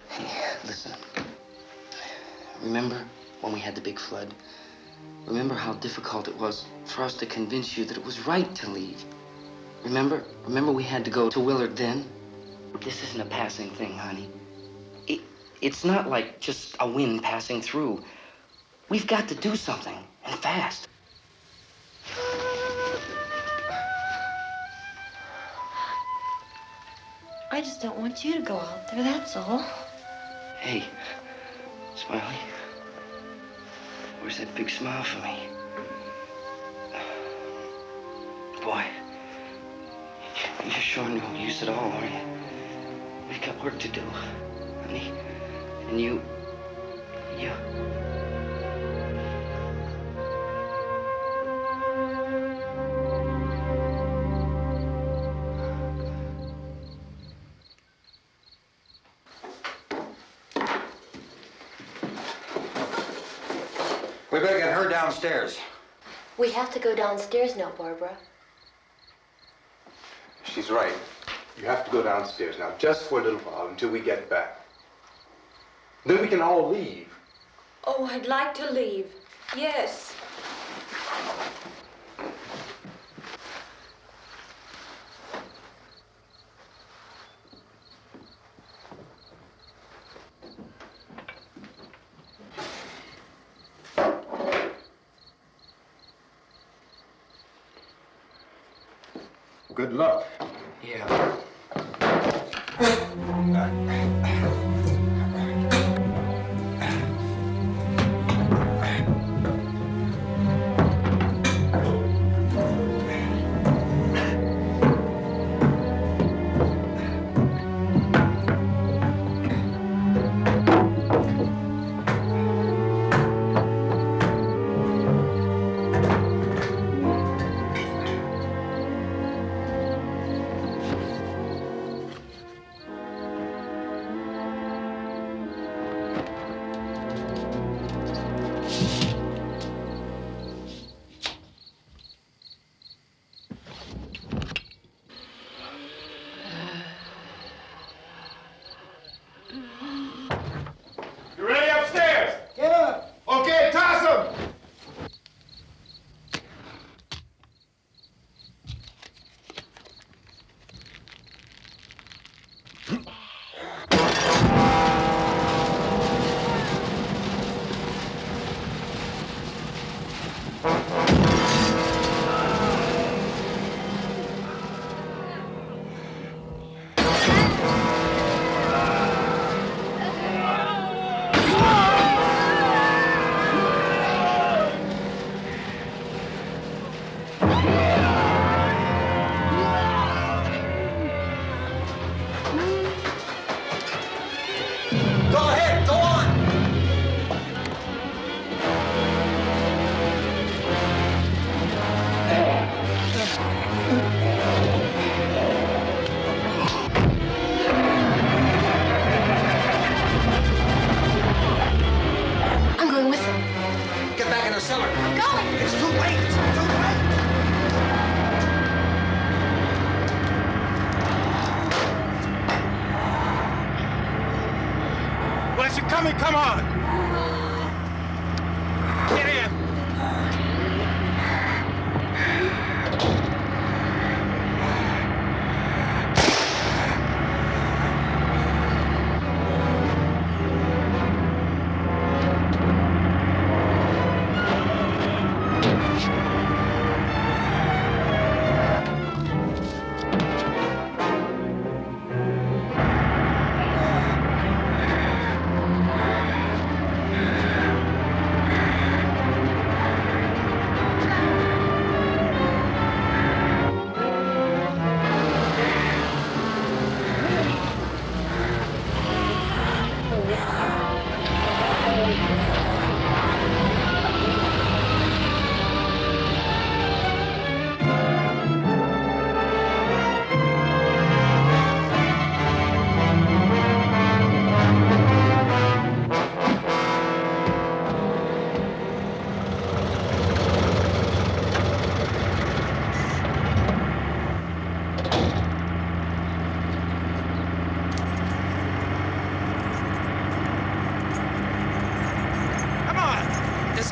Hey, listen. Remember when we had the big flood? Remember how difficult it was for us to convince you that it was right to leave? Remember we had to go to Willard then? This isn't a passing thing, honey. It's not like just a wind passing through. We've got to do something, and fast. I just don't want you to go out there, that's all. Hey, Smiley. Where's that big smile for me? Boy, you're sure no use at all, are you? We've got work to do, honey. And you... We better get her downstairs. We have to go downstairs now, Barbara. She's right. You have to go downstairs now, just for a little while, until we get back. Then we can all leave. Oh, I'd like to leave. Yes. Good luck. Yeah. You ready upstairs? Get up. Okay, toss him. I'm going with them. Get back in the cellar. I'm going. It's too late. It's too late. Well, as you're coming, come on. Get in.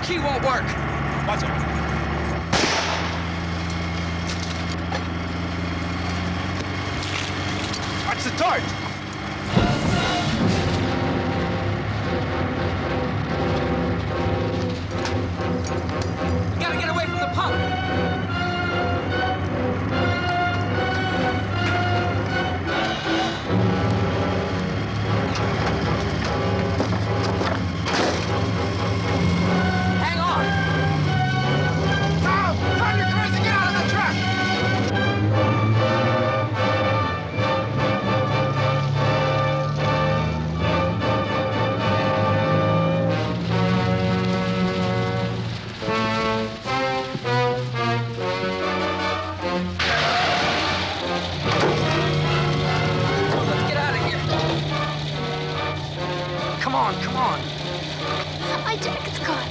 key won't work. What's it? Watch the torch! You gotta get away from the pump. Hang on. Tom! Tom, you're crazy! Get out of the truck! Let's get out of here. Come on, come on. My jacket's caught.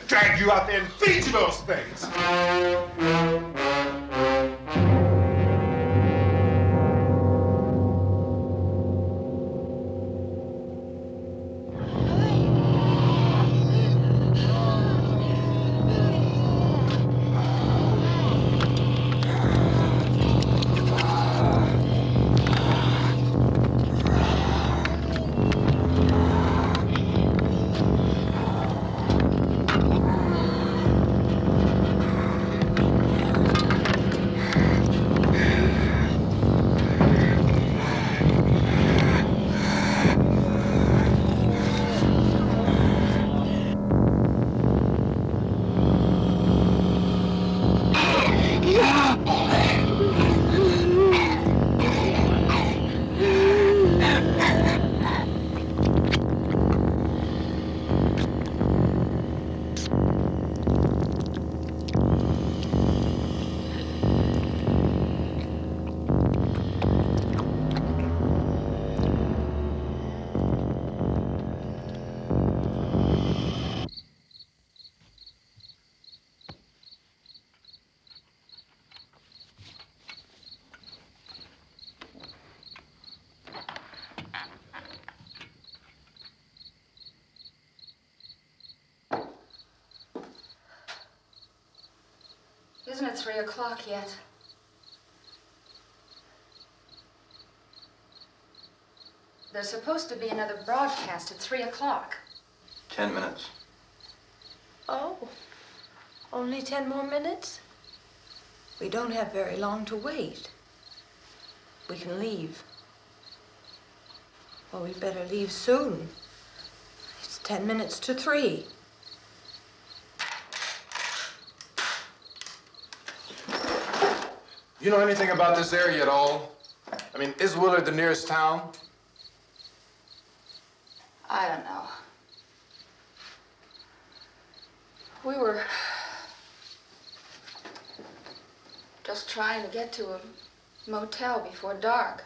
Drag you out there and feed you those things. Isn't it 3 o'clock yet? There's supposed to be another broadcast at 3 o'clock. 10 minutes. Oh, only 10 more minutes? We don't have very long to wait. We can leave. Well, we'd better leave soon. It's 10 minutes to 3. You know anything about this area at all? I mean, is Willard the nearest town? I don't know. We were just trying to get to a motel before dark.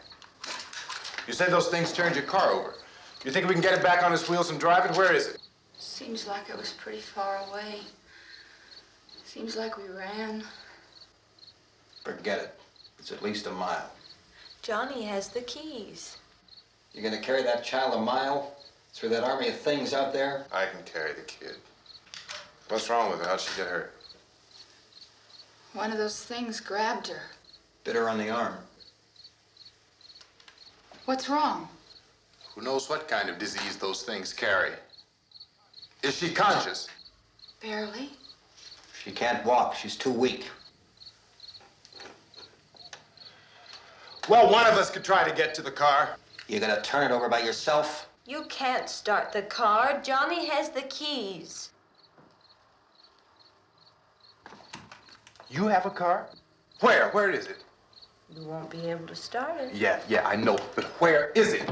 You said those things turned your car over. You think we can get it back on its wheels and drive it? Where is it? Seems like it was pretty far away. Seems like we ran. Forget it. It's at least a mile. Johnny has the keys. You're gonna carry that child a mile through that army of things out there? I can carry the kid. What's wrong with her? How'd she get hurt? One of those things grabbed her. Bit her on the arm. What's wrong? Who knows what kind of disease those things carry? Is she conscious? Barely. She can't walk. She's too weak. Well, one of us could try to get to the car. You gonna turn it over by yourself? You can't start the car. Johnny has the keys. You have a car? Where? Where is it? You won't be able to start it. Yeah, I know. But where is it?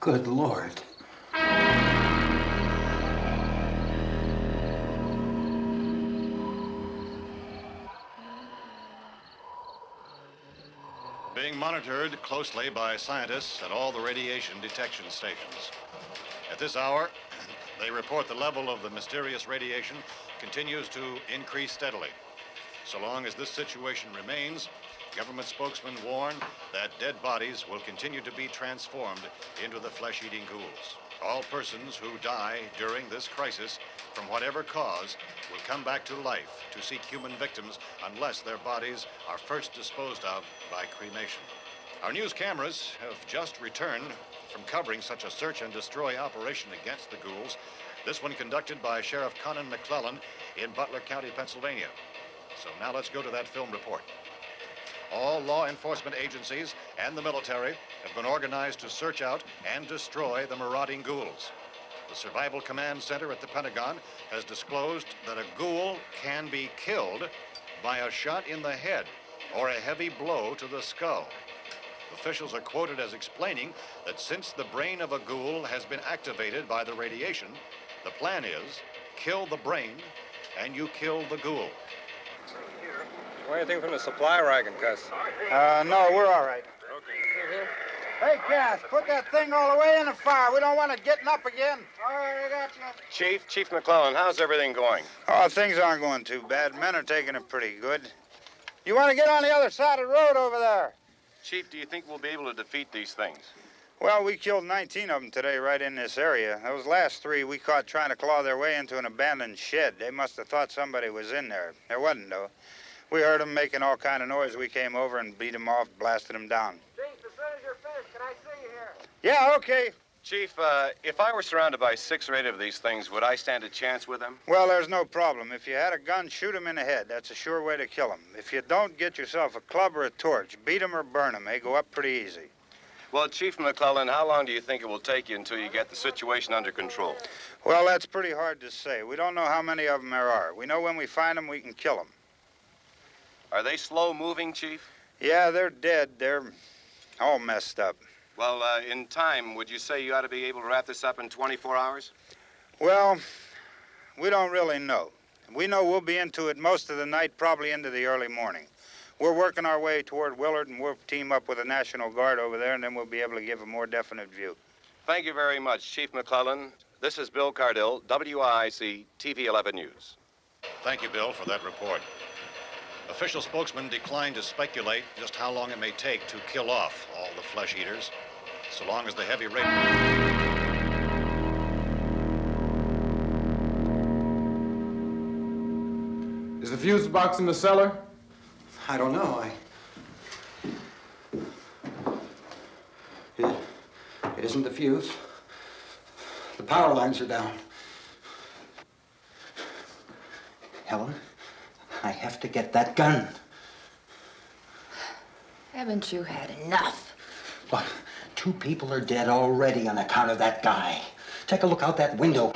Good Lord. Being monitored closely by scientists at all the radiation detection stations. At this hour, they report the level of the mysterious radiation continues to increase steadily. So long as this situation remains, government spokesmen warn that dead bodies will continue to be transformed into the flesh-eating ghouls. All persons who die during this crisis, from whatever cause, will come back to life to seek human victims unless their bodies are first disposed of by cremation. Our news cameras have just returned from covering such a search and destroy operation against the ghouls, this one conducted by Sheriff Conan McClellan in Butler County, Pennsylvania. So now let's go to that film report. All law enforcement agencies and the military have been organized to search out and destroy the marauding ghouls. The Survival Command Center at the Pentagon has disclosed that a ghoul can be killed by a shot in the head or a heavy blow to the skull. Officials are quoted as explaining that since the brain of a ghoul has been activated by the radiation, the plan is kill the brain and you kill the ghoul. Anything from the supply wagon, Cuss? No, we're all right. Hey, Cass, put that thing all the way in the fire. We don't want it getting up again. All right, I got you. Chief McClellan, how's everything going? Oh, things aren't going too bad. Men are taking it pretty good. You want to get on the other side of the road over there? Chief, do you think we'll be able to defeat these things? Well, we killed 19 of them today right in this area. Those last 3 we caught trying to claw their way into an abandoned shed. They must have thought somebody was in there. There wasn't, though. We heard them making all kind of noise. We came over and beat them off, blasted them down. Chief, as soon as you're finished, can I see you here? Yeah, okay. Chief, if I were surrounded by 6 or 8 of these things, would I stand a chance with them? Well, there's no problem. If you had a gun, shoot them in the head. That's a sure way to kill them. If you don't, get yourself a club or a torch. Beat them or burn them. They go up pretty easy. Well, Chief McClellan, how long do you think it will take you until you get the situation under control? Well, that's pretty hard to say. We don't know how many of them there are. We know when we find them, we can kill them. Are they slow-moving, Chief? Yeah, they're dead. They're all messed up. Well, in time, would you say you ought to be able to wrap this up in 24 hours? Well, we don't really know. We know we'll be into it most of the night, probably into the early morning. We're working our way toward Willard, and we'll team up with the National Guard over there, and then we'll be able to give a more definite view. Thank you very much, Chief McClellan. This is Bill Cardill, WIC TV 11 News. Thank you, Bill, for that report. Official spokesmen declined to speculate just how long it may take to kill off all the flesh eaters, so long as the heavy rate... Is the fuse box in the cellar? I don't know. It isn't the fuse. The power lines are down. Helen, I have to get that gun. Haven't you had enough? Look, 2 people are dead already on account of that guy. Take a look out that window.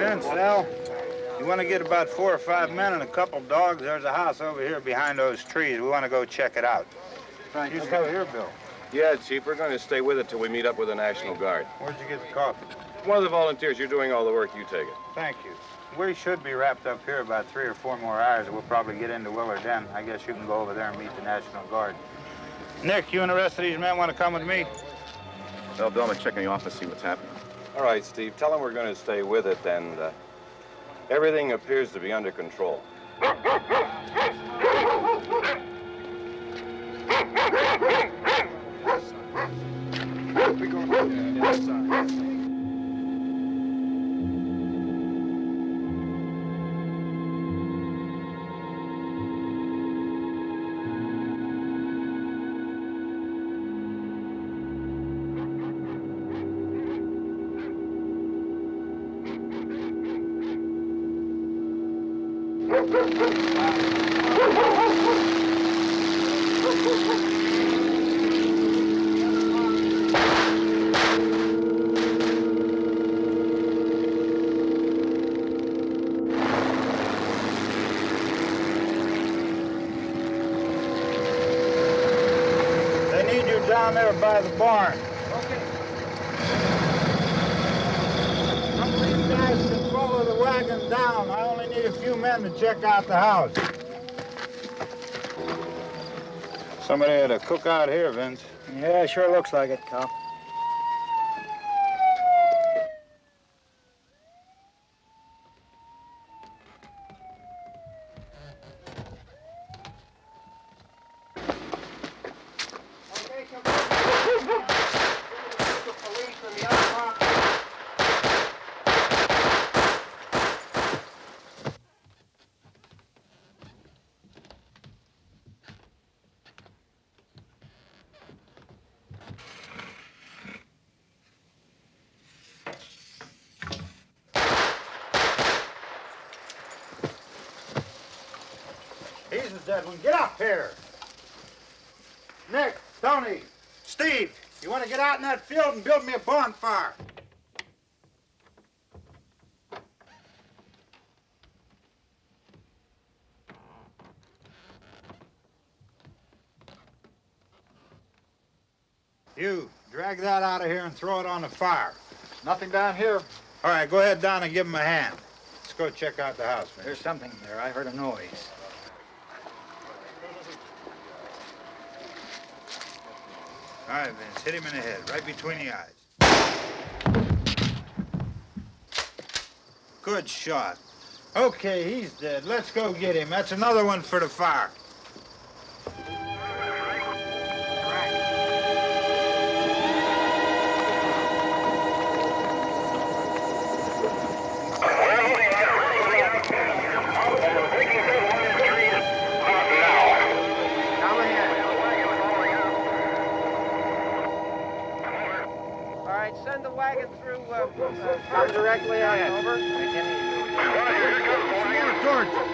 Vince, Al, you want to get about 4 or 5 men and a couple dogs? There's a house over here behind those trees. We want to go check it out. Right. You still here, Bill? Yeah, Chief, we're going to stay with it till we meet up with the National Guard. Where'd you get the coffee? One of the volunteers, you're doing all the work, you take it. Thank you. We should be wrapped up here about 3 or 4 more hours, and we'll probably get into Willard then. I guess you can go over there and meet the National Guard. Nick, you and the rest of these men want to come with me? Well, Bill, I'm going to check in the office, see what's happening. All right, Steve, tell them we're going to stay with it, and everything appears to be under control. They need you down there by the barn. Okay. Some of these guys can follow the wagon down. I only need a few men to check out the house. Somebody had a cookout here, Vince. Yeah, sure looks like it, Cal. He's the dead one. Get up here. Nick, Tony, Steve, you want to get out in that field and build me a bonfire? You, drag that out of here and throw it on the fire. Nothing down here. All right, go ahead down and give him a hand. Let's go check out the house, Vince. There's something there. I heard a noise. All right, Vince, hit him in the head, right between the eyes. Good shot. Okay, he's dead. Let's go get him. That's another one for the fire. Send the wagon through, come directly ahead. Over. Some more torches.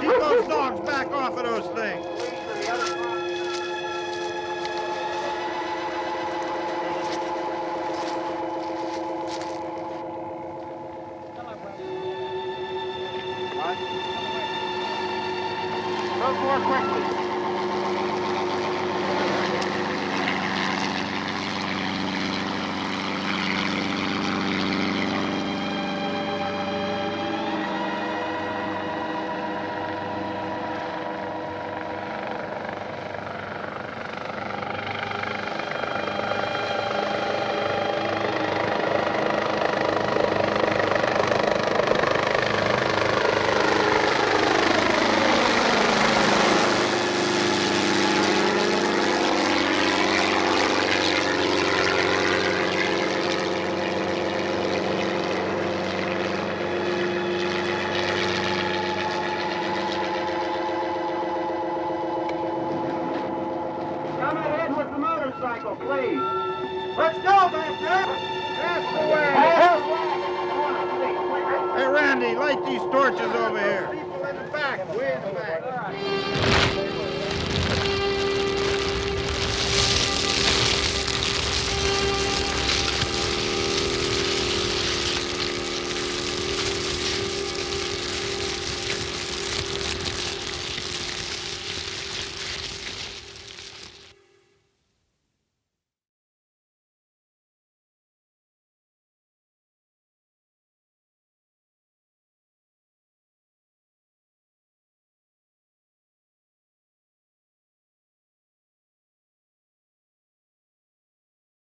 Keep those dogs back off of those things. Move more quickly. Please. Let's go, Master. That's the way. Hey, Randy, light these torches over here. People in the back, way in the back.